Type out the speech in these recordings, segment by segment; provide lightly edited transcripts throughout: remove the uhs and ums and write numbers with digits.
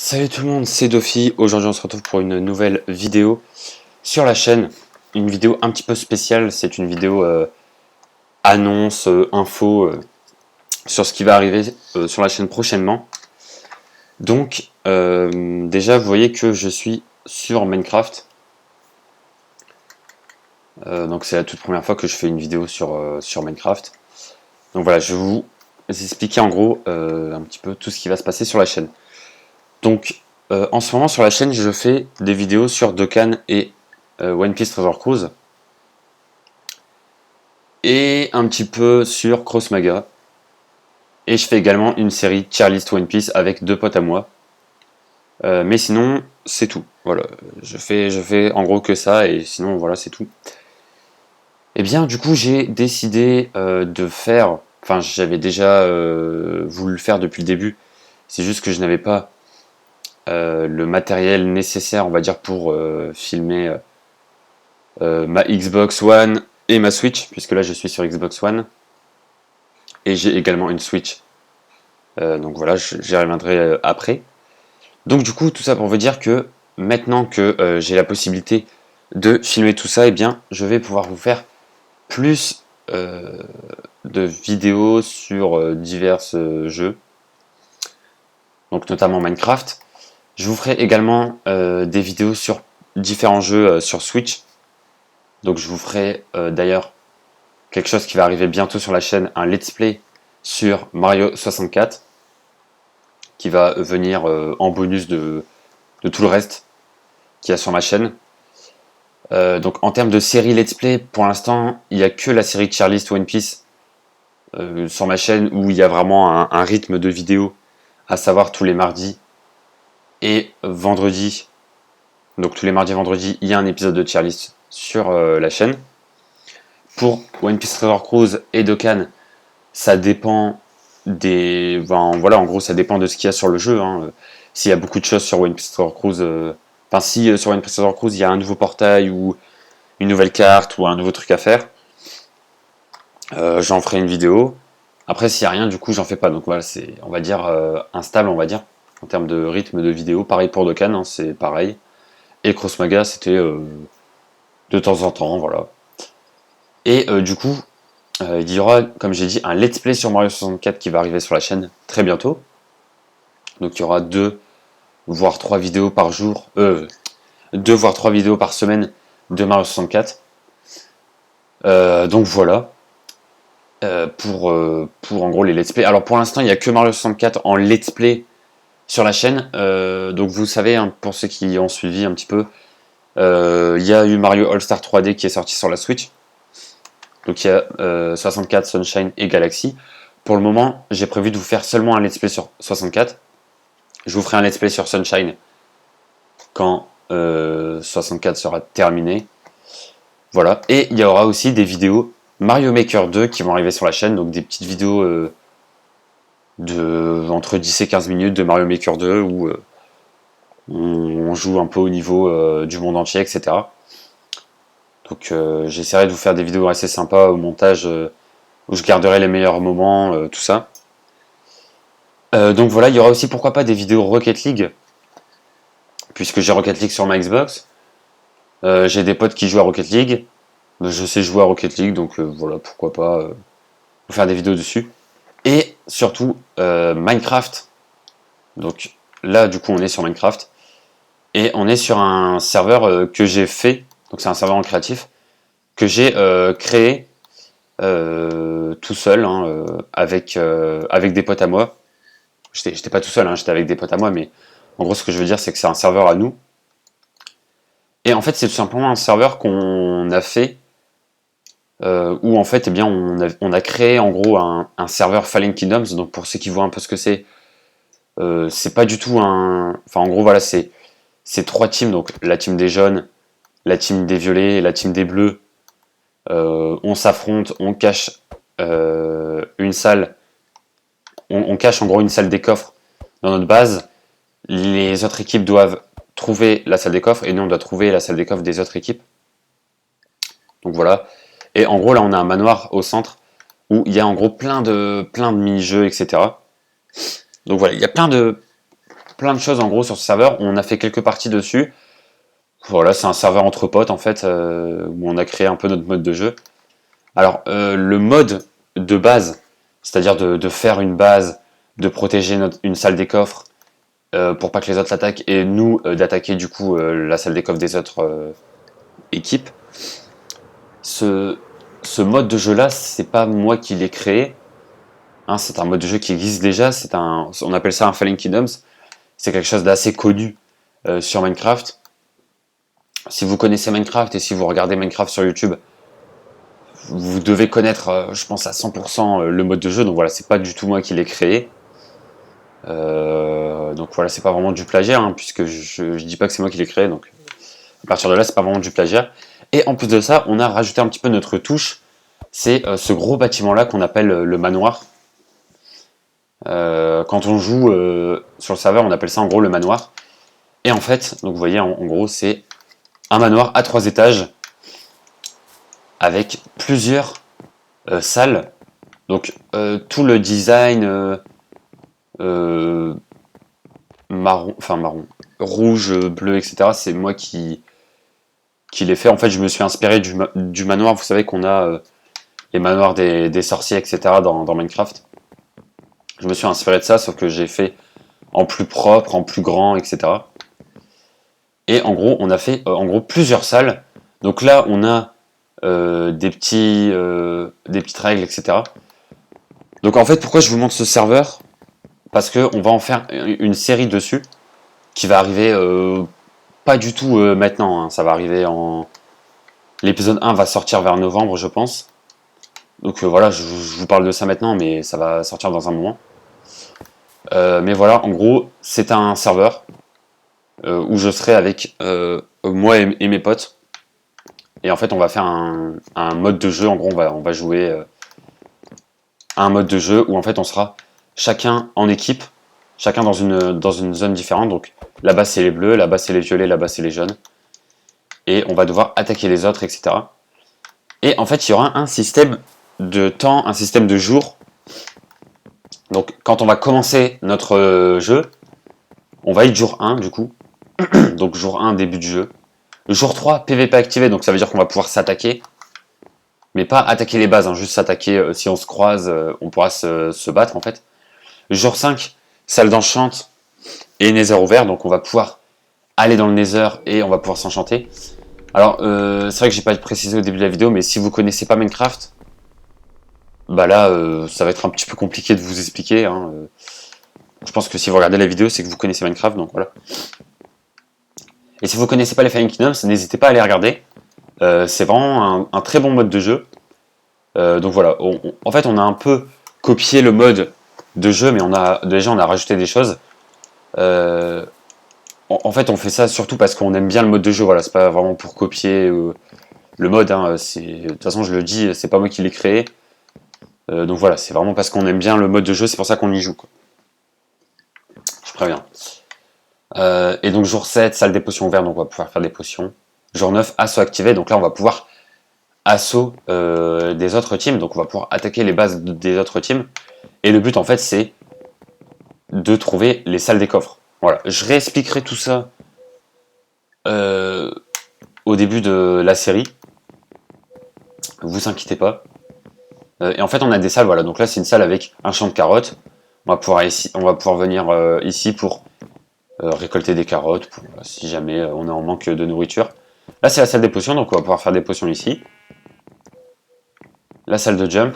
Salut tout le monde, c'est Dofi. Aujourd'hui on se retrouve pour une nouvelle vidéo sur la chaîne. Une vidéo un petit peu spéciale, c'est une vidéo annonce, info sur ce qui va arriver sur la chaîne prochainement. Donc déjà vous voyez que je suis sur Minecraft. Donc c'est la toute première fois que je fais une vidéo sur Minecraft. Donc voilà, je vais vous expliquer en gros un petit peu tout ce qui va se passer sur la chaîne. Donc, en ce moment sur la chaîne, je fais des vidéos sur Dokkan et One Piece Treasure Cruise. Et un petit peu sur Cross Maga. Et je fais également une série Tier List One Piece avec deux potes à moi. Mais sinon, c'est tout. Voilà, je fais en gros que ça, et sinon, voilà, c'est tout. Et bien, du coup, j'ai décidé de faire... Enfin, j'avais déjà voulu le faire depuis le début. C'est juste que je n'avais pas le matériel nécessaire, on va dire, pour filmer ma Xbox One et ma Switch, puisque là je suis sur Xbox One. Et j'ai également une Switch. Donc voilà, j'y reviendrai après. Donc du coup, tout ça pour vous dire que maintenant que j'ai la possibilité de filmer tout ça, et bien je vais pouvoir vous faire plus de vidéos sur divers jeux. Donc notamment Minecraft. Je vous ferai également des vidéos sur différents jeux sur Switch. Donc je vous ferai d'ailleurs quelque chose qui va arriver bientôt sur la chaîne, un let's play sur Mario 64, qui va venir en bonus de tout le reste qu'il y a sur ma chaîne. Donc en termes de série let's play, pour l'instant, il n'y a que la série Tier List One Piece sur ma chaîne où il y a vraiment un rythme de vidéo, à savoir tous les mardis et vendredis. Donc tous les mardis et vendredis, il y a un épisode de Tier List sur la chaîne. Pour One Piece Treasure Cruise et Dokkan, ça dépend des... Enfin, voilà, en gros, ça dépend de ce qu'il y a sur le jeu. Hein. S'il y a beaucoup de choses sur One Piece Treasure Cruise... Enfin, si sur One Piece Treasure Cruise, il y a un nouveau portail ou une nouvelle carte ou un nouveau truc à faire, j'en ferai une vidéo. Après, s'il n'y a rien, du coup, j'en fais pas. Donc voilà, c'est, on va dire, instable, on va dire, en termes de rythme de vidéo. Pareil pour Dokkan, hein, c'est pareil. Et Cross Maga, c'était de temps en temps, voilà. Et du coup, il y aura, comme j'ai dit, un let's play sur Mario 64 qui va arriver sur la chaîne très bientôt. Donc il y aura 2 voire 3 vidéos par jour, 2 voire 3 vidéos par semaine de Mario 64. Donc voilà, pour en gros les let's play. Alors pour l'instant il n'y a que Mario 64 en let's play sur la chaîne. Donc vous savez, hein, pour ceux qui ont suivi un petit peu, il y a eu Mario All-Star 3D qui est sorti sur la Switch. Donc il y a 64, Sunshine et Galaxy. Pour le moment, j'ai prévu de vous faire seulement un let's play sur 64. Je vous ferai un let's play sur Sunshine quand 64 sera terminé. Voilà. Et il y aura aussi des vidéos Mario Maker 2 qui vont arriver sur la chaîne. Donc des petites vidéos de entre 10 et 15 minutes de Mario Maker 2 où on joue un peu au niveau du monde entier, etc. Donc j'essaierai de vous faire des vidéos assez sympas au montage où je garderai les meilleurs moments, tout ça. Donc voilà, il y aura aussi pourquoi pas des vidéos Rocket League, puisque j'ai Rocket League sur ma Xbox. J'ai des potes qui jouent à Rocket League. Je sais jouer à Rocket League, donc voilà, pourquoi pas vous faire des vidéos dessus. Et surtout Minecraft. Donc là, du coup, on est sur Minecraft. Et on est sur un serveur que j'ai fait. Donc c'est un serveur en créatif que j'ai créé tout seul, hein, avec des potes à moi. J'étais pas tout seul, hein, j'étais avec des potes à moi, mais en gros ce que je veux dire c'est que c'est un serveur à nous. Et en fait c'est tout simplement un serveur qu'on a fait, où en fait eh bien, on a créé en gros un serveur Fallen Kingdoms. Donc pour ceux qui voient un peu ce que c'est pas du tout un... Enfin en gros voilà, c'est 3 teams, donc la team des jaunes, la team des violets et la team des bleus. On s'affronte, on cache une salle, on cache en gros une salle des coffres dans notre base. Les autres équipes doivent trouver la salle des coffres et nous on doit trouver la salle des coffres des autres équipes. Donc voilà. Et en gros là on a un manoir au centre où il y a en gros plein de mini-jeux, etc. Donc voilà, il y a plein de plein de choses en gros sur ce serveur. On a fait quelques parties dessus. Voilà, c'est un serveur entre potes en fait, où on a créé un peu notre mode de jeu. Alors, le mode de base, c'est-à-dire de faire une base, de protéger une salle des coffres pour pas que les autres l'attaquent, et nous d'attaquer du coup la salle des coffres des autres équipes. Ce mode de jeu là, c'est pas moi qui l'ai créé. Hein, c'est un mode de jeu qui existe déjà. On appelle ça un Fallen Kingdoms. C'est quelque chose d'assez connu sur Minecraft. Si vous connaissez Minecraft et si vous regardez Minecraft sur YouTube, vous devez connaître, je pense à 100% le mode de jeu. Donc voilà, c'est pas du tout moi qui l'ai créé. Donc voilà, c'est pas vraiment du plagiat, hein, puisque je dis pas que c'est moi qui l'ai créé. Donc à partir de là, c'est pas vraiment du plagiat. Et en plus de ça, on a rajouté un petit peu notre touche. C'est ce gros bâtiment là qu'on appelle le manoir. Quand on joue sur le serveur, on appelle ça en gros le manoir. Et en fait, donc vous voyez, en gros, c'est un manoir à 3 étages avec plusieurs salles. Donc tout le design marron, rouge, bleu, etc. C'est moi qui l'ai fait. En fait, je me suis inspiré du manoir. Vous savez qu'on a les manoirs des sorciers, etc. dans Minecraft. Je me suis inspiré de ça, sauf que j'ai fait en plus propre, en plus grand, etc. Et en gros, on a fait en gros plusieurs salles. Donc là, on a des petites règles, etc. Donc en fait, pourquoi je vous montre ce serveur? Parce que on va en faire une série dessus qui va arriver pas du tout maintenant. Hein. Ça va arriver en... L'épisode 1 va sortir vers novembre, je pense. Donc voilà, je vous parle de ça maintenant, mais ça va sortir dans un moment. Mais voilà, en gros, c'est un serveur où je serai avec moi et mes potes. Et en fait, on va faire un mode de jeu. En gros, on va jouer à un mode de jeu où en fait, on sera chacun en équipe, chacun dans une zone différente. Donc là-bas, c'est les bleus, là-bas, c'est les violets, là-bas, c'est les jaunes. Et on va devoir attaquer les autres, etc. Et en fait, il y aura un système de temps, un système de jours. Donc, quand on va commencer notre jeu, on va être jour 1, du coup. Donc, jour 1, début du jeu. Jour 3, PVP activé, donc ça veut dire qu'on va pouvoir s'attaquer. Mais pas attaquer les bases, hein, juste s'attaquer. Si on se croise, on pourra se battre, en fait. Jour 5, salle d'enchant et Nether ouvert, donc on va pouvoir aller dans le Nether et on va pouvoir s'enchanter. Alors, c'est vrai que j'ai pas précisé au début de la vidéo, mais si vous connaissez pas Minecraft, bah là, ça va être un petit peu compliqué de vous expliquer. Hein. Je pense que si vous regardez la vidéo, c'est que vous connaissez Minecraft, donc voilà. Et si vous connaissez pas les Fallen Kingdoms, n'hésitez pas à les regarder. C'est vraiment un très bon mode de jeu. Donc voilà, en fait, on a un peu copié le mode de jeu, mais on a rajouté des choses. En fait, on fait ça surtout parce qu'on aime bien le mode de jeu. Voilà, c'est pas vraiment pour copier le mode. Hein, de toute façon, je le dis, c'est pas moi qui l'ai créé. Donc voilà, c'est vraiment parce qu'on aime bien le mode de jeu, c'est pour ça qu'on y joue. Quoi. Je préviens. Et donc jour 7, salle des potions ouvertes, donc on va pouvoir faire des potions. Jour 9, assaut activé, donc là on va pouvoir assaut des autres teams, donc on va pouvoir attaquer les bases des autres teams. Et le but en fait c'est de trouver les salles des coffres. Voilà, je réexpliquerai tout ça au début de la série. Vous inquiétez pas. Et en fait on a des salles, voilà, donc là c'est une salle avec un champ de carottes. On va pouvoir venir ici pour récolter des carottes, si jamais on est en manque de nourriture. Là c'est la salle des potions, donc on va pouvoir faire des potions ici. La salle de jump,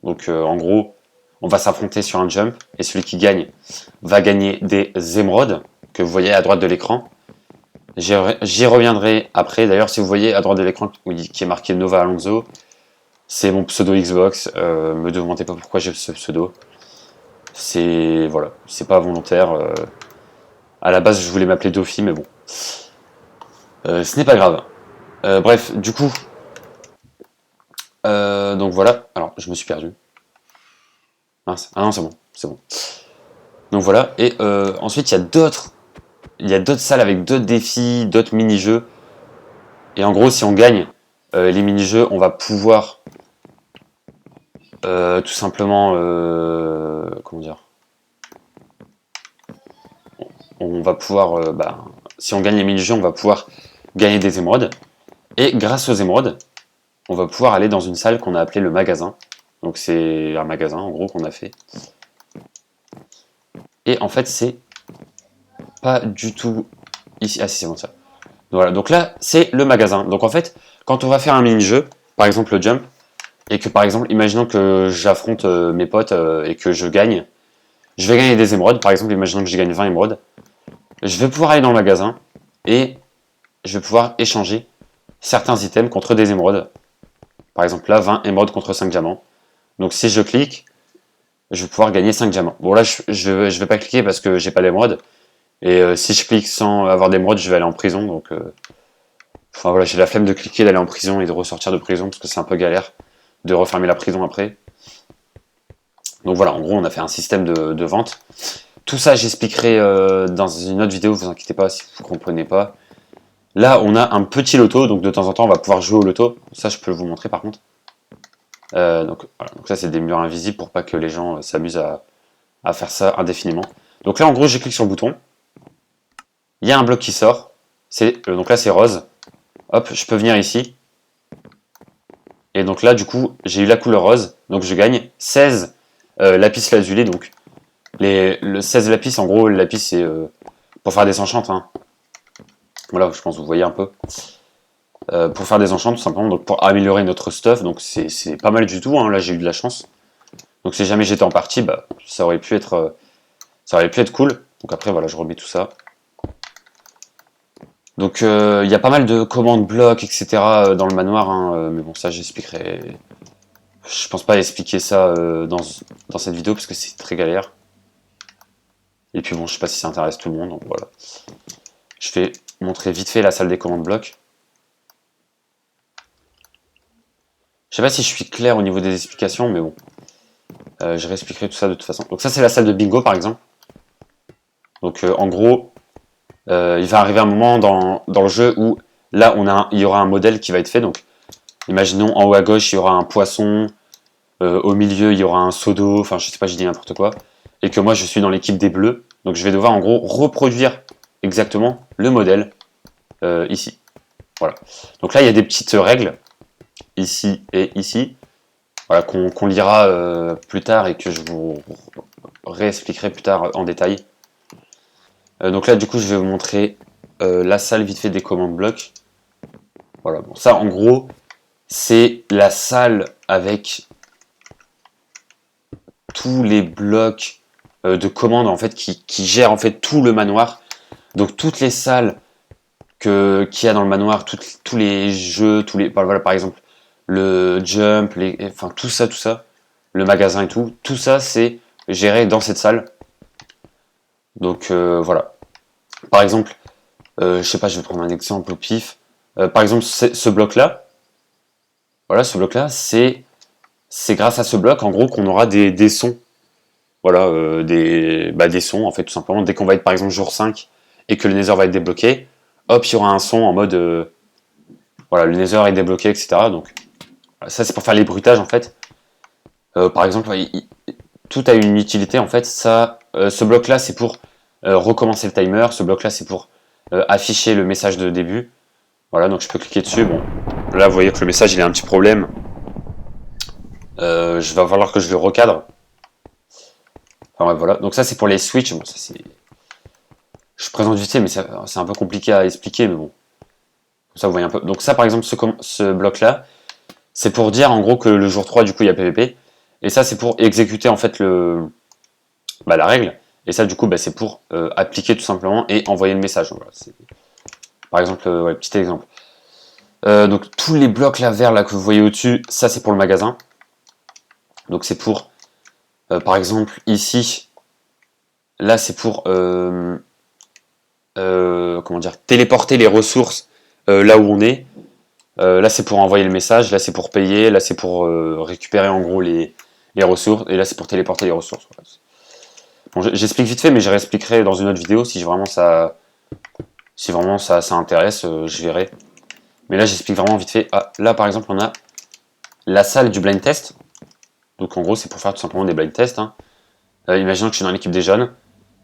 donc en gros on va s'affronter sur un jump, et celui qui gagne va gagner des émeraudes, que vous voyez à droite de l'écran. J'y reviendrai après, d'ailleurs si vous voyez à droite de l'écran qui est marqué Nova Alonso, c'est mon pseudo Xbox, me demandez pas pourquoi j'ai ce pseudo. C'est voilà, c'est pas volontaire. À la base, je voulais m'appeler Dofi, mais bon. Ce n'est pas grave. Bref, du coup. Donc voilà. Alors, je me suis perdu. Mince. Ah non, c'est bon. C'est bon. Donc voilà. Et ensuite, il y a d'autres. Il y a d'autres salles avec d'autres défis, d'autres mini-jeux. Et en gros, si on gagne les mini-jeux, on va pouvoir tout simplement. Comment dire? on va pouvoir, si on gagne les mini-jeux, on va pouvoir gagner des émeraudes. Et grâce aux émeraudes, on va pouvoir aller dans une salle qu'on a appelée le magasin. Donc c'est un magasin en gros qu'on a fait. Et en fait c'est pas du tout ici. Ah si c'est bon ça. Voilà, donc là c'est le magasin. Donc en fait, quand on va faire un mini-jeu, par exemple le jump, et que par exemple, imaginons que j'affronte mes potes et que je gagne, je vais gagner des émeraudes, par exemple, imaginons que je gagne 20 émeraudes, je vais pouvoir aller dans le magasin et je vais pouvoir échanger certains items contre des émeraudes. Par exemple là, 20 émeraudes contre 5 diamants. Donc si je clique, je vais pouvoir gagner 5 diamants. Bon là, je vais pas cliquer parce que j'ai pas d'émeraudes. Et si je clique sans avoir d'émeraudes, je vais aller en prison. Donc, enfin voilà, j'ai la flemme de cliquer, d'aller en prison et de ressortir de prison parce que c'est un peu galère de refermer la prison après. Donc voilà, en gros, on a fait un système de vente. Tout ça, j'expliquerai dans une autre vidéo, vous inquiétez pas si vous ne comprenez pas. Là, on a un petit loto, donc de temps en temps, on va pouvoir jouer au loto. Ça, je peux vous montrer par contre. Donc, voilà. Donc ça, c'est des murs invisibles pour pas que les gens s'amusent à faire ça indéfiniment. Donc là, en gros, je clique sur le bouton. Il y a un bloc qui sort. Donc là, c'est rose. Hop, je peux venir ici. Et donc là, du coup, j'ai eu la couleur rose. Donc je gagne 16 lapis lazuli. Donc le 16 lapis, en gros, le lapis, c'est pour faire des enchantes. Hein. Voilà, je pense que vous voyez un peu. Pour faire des enchantes, tout simplement, donc pour améliorer notre stuff. Donc c'est pas mal du tout. Hein. Là, j'ai eu de la chance. Donc si jamais j'étais en partie, bah, ça aurait pu être cool. Donc après, voilà, je remets tout ça. Donc il y a pas mal de commandes blocs, etc. Dans le manoir, hein, mais bon ça j'expliquerai. Je pense pas expliquer ça dans cette vidéo parce que c'est très galère. Et puis bon, je sais pas si ça intéresse tout le monde, donc voilà. Je vais montrer vite fait la salle des commandes blocs. Je sais pas si je suis clair au niveau des explications, mais bon. Je réexpliquerai tout ça de toute façon. Donc ça c'est la salle de bingo par exemple. Donc en gros, il va arriver un moment dans le jeu où là il y aura un modèle qui va être fait. Donc imaginons en haut à gauche il y aura un poisson, au milieu il y aura un seau d'eau, enfin je sais pas, j'ai dit n'importe quoi, et que moi je suis dans l'équipe des bleus, donc je vais devoir en gros reproduire exactement le modèle ici. Voilà. Donc là il y a des petites règles, ici et ici, voilà, qu'on lira plus tard et que je vous réexpliquerai plus tard en détail. Donc là du coup je vais vous montrer la salle vite fait des commandes blocs. Voilà, bon ça en gros c'est la salle avec tous les blocs de commandes en fait qui gèrent en fait tout le manoir. Donc toutes les salles qu'il y a dans le manoir, tous les jeux, voilà, par exemple le jump, enfin tout ça, le magasin et tout ça c'est géré dans cette salle. Donc voilà. Par exemple, je sais pas, je vais prendre un exemple au pif. Par exemple ce bloc là, voilà, ce bloc là c'est grâce à ce bloc en gros qu'on aura des sons. Voilà, des sons, en fait, tout simplement. Dès qu'on va être, par exemple, jour 5 et que le Nether va être débloqué, hop, il y aura un son en mode, voilà, le Nether est débloqué, etc. Donc, ça, c'est pour faire les bruitages, en fait. Par exemple, tout a une utilité, en fait. Ça, ce bloc-là, c'est pour recommencer le timer. Ce bloc-là, c'est pour afficher le message de début. Voilà, donc je peux cliquer dessus. Bon, là, vous voyez que le message, il a un petit problème. Je vais falloir que je le recadre. Enfin, ouais, voilà. Donc ça, c'est pour les switches. Bon, ça, c'est... Je présente vite fait, mais c'est un peu compliqué à expliquer, mais bon. Comme ça, vous voyez un peu. Donc ça, par exemple, ce bloc-là, c'est pour dire, en gros, que le jour 3, du coup, il y a PVP. Et ça, c'est pour exécuter, en fait, la règle. Et ça, du coup, c'est pour appliquer, tout simplement, et envoyer le message. Voilà, par exemple, ouais, petit exemple. Donc, tous les blocs, là, verts, là, que vous voyez au-dessus, ça, c'est pour le magasin. Donc, c'est pour, par exemple, ici, là, c'est pour... comment dire, téléporter les ressources là où on est. Là c'est pour envoyer le message, là c'est pour payer, là c'est pour récupérer en gros les ressources, et là c'est pour téléporter les ressources. Voilà. Bon, j'explique vite fait, mais je réexpliquerai dans une autre vidéo si vraiment ça intéresse, je verrai. Mais là j'explique vraiment vite fait. Ah, là par exemple on a la salle du blind test. Donc en gros c'est pour faire tout simplement des blind tests. Hein. Imaginons que je suis dans l'équipe des jeunes.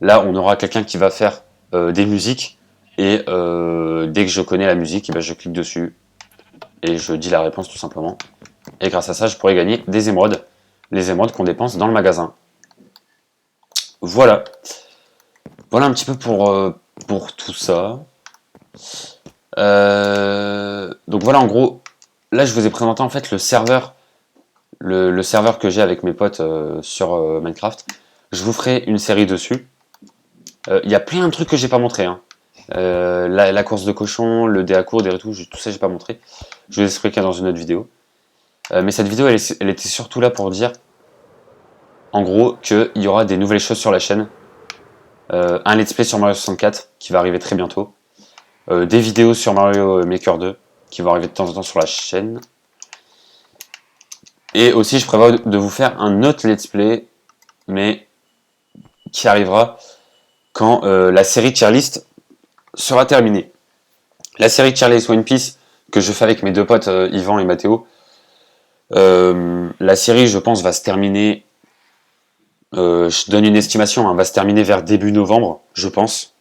Là on aura quelqu'un qui va faire des musiques, et dès que je connais la musique, et ben, je clique dessus, et je dis la réponse tout simplement. Et grâce à ça, je pourrais gagner des émeraudes, les émeraudes qu'on dépense dans le magasin. Voilà. Voilà un petit peu pour tout ça. Donc voilà, en gros, là je vous ai présenté en fait le serveur, le serveur que j'ai avec mes potes sur Minecraft. Je vous ferai une série dessus. Il y a plein de trucs que j'ai pas montré, hein. La course de cochon, le dé à coudre, tout ça j'ai pas montré. Je vous expliquerai dans une autre vidéo. Mais cette vidéo elle était surtout là pour dire en gros qu'il y aura des nouvelles choses sur la chaîne. Un let's play sur Mario 64 qui va arriver très bientôt. Des vidéos sur Mario Maker 2 qui vont arriver de temps en temps sur la chaîne. Et aussi je prévois de vous faire un autre let's play, mais qui arrivera quand la série tier list sera terminée. La série tier list One Piece que je fais avec mes deux potes Yvan et Mathéo, la série je pense va se terminer, je donne une estimation, hein, va se terminer vers début novembre, je pense.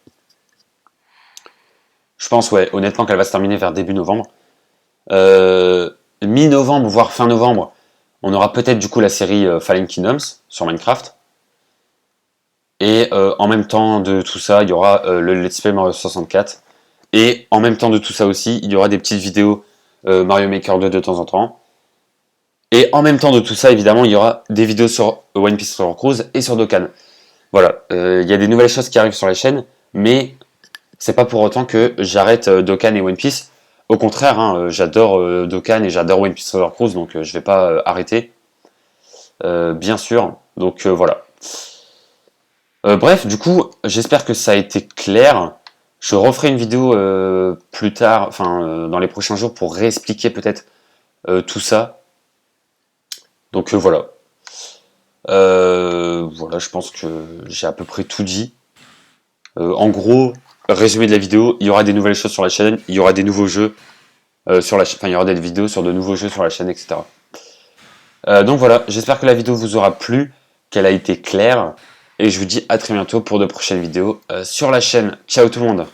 Je pense, ouais, honnêtement qu'elle va se terminer vers début novembre. Mi-novembre, voire fin novembre, on aura peut-être du coup la série Fallen Kingdoms sur Minecraft. Et en même temps de tout ça, il y aura le Let's Play Mario 64. Et en même temps de tout ça aussi, il y aura des petites vidéos Mario Maker 2 de temps en temps. Et en même temps de tout ça, évidemment, il y aura des vidéos sur One Piece River Cruise et sur Dokkan. Voilà, il y a des nouvelles choses qui arrivent sur la chaîne, mais c'est pas pour autant que j'arrête Dokkan et One Piece. Au contraire, hein, j'adore Dokkan et j'adore One Piece River Cruise, donc je vais pas arrêter. Bien sûr, donc voilà. Bref, du coup, j'espère que ça a été clair. Je referai une vidéo plus tard, enfin dans les prochains jours, pour réexpliquer peut-être tout ça. Donc voilà. Voilà, je pense que j'ai à peu près tout dit. En gros, résumé de la vidéo, il y aura des nouvelles choses sur la chaîne, il y aura des nouveaux jeux sur la chaîne, enfin il y aura des vidéos sur de nouveaux jeux sur la chaîne, etc. Donc voilà, j'espère que la vidéo vous aura plu, qu'elle a été claire, et je vous dis à très bientôt pour de prochaines vidéos sur la chaîne. Ciao tout le monde!